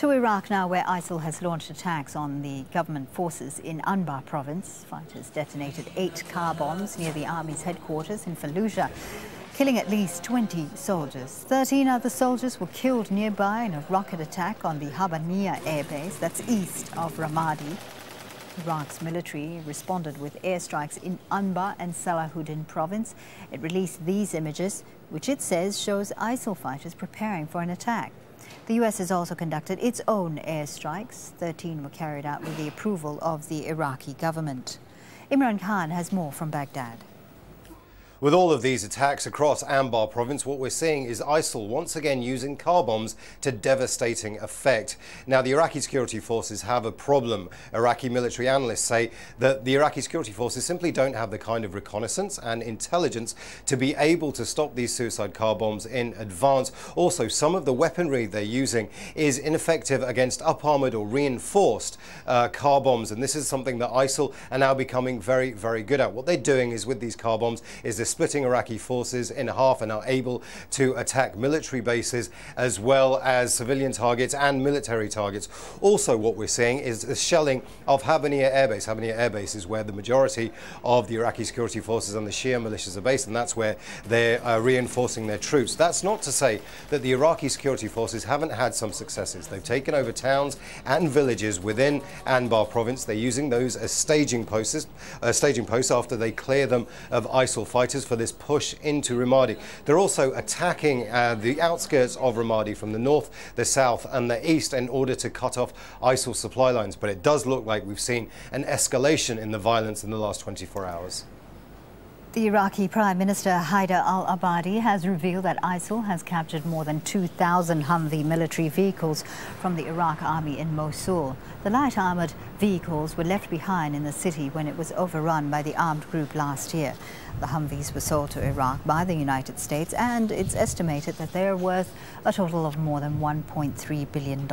To Iraq now, where ISIL has launched attacks on the government forces in Anbar province. Fighters detonated 8 car bombs near the army's headquarters in Fallujah, killing at least 20 soldiers. 13 other soldiers were killed nearby in a rocket attack on the Habbaniyah airbase, that's east of Ramadi. Iraq's military responded with airstrikes in Anbar and Salahuddin province. It released these images, which it says shows ISIL fighters preparing for an attack. The U.S. has also conducted its own airstrikes. 13 were carried out with the approval of the Iraqi government. Imran has more from Baghdad. With all of these attacks across Anbar province, what we're seeing is ISIL once again using car bombs to devastating effect. Now, the Iraqi security forces have a problem. Iraqi military analysts say that the Iraqi security forces simply don't have the kind of reconnaissance and intelligence to be able to stop these suicide car bombs in advance. Also, some of the weaponry they're using is ineffective against up-armoured or reinforced car bombs, and this is something that ISIL are now becoming very, very good at. What they're doing is with these car bombs is they're splitting Iraqi forces in half and are able to attack military bases as well as civilian targets and military targets. Also, what we're seeing is the shelling of Habbaniyah Air Base. Habbaniyah Air Base is where the majority of the Iraqi security forces and the Shia militias are based, and that's where they're reinforcing their troops. That's not to say that the Iraqi security forces haven't had some successes. They've taken over towns and villages within Anbar province. They're using those as staging posts after they clear them of ISIL fighters for this push into Ramadi. They're also attacking the outskirts of Ramadi from the north, the south and the east in order to cut off ISIL supply lines. But it does look like we've seen an escalation in the violence in the last 24 hours. The Iraqi Prime Minister Al has revealed that ISIL has captured more than 2,000 Humvee military vehicles from the Iraq army in Mosul. The light armoured vehicles were left behind in the city when it was overrun by the armed group last year. The Humvees were sold to Iraq by the United States, and it's estimated that they are worth a total of more than $1.3 billion.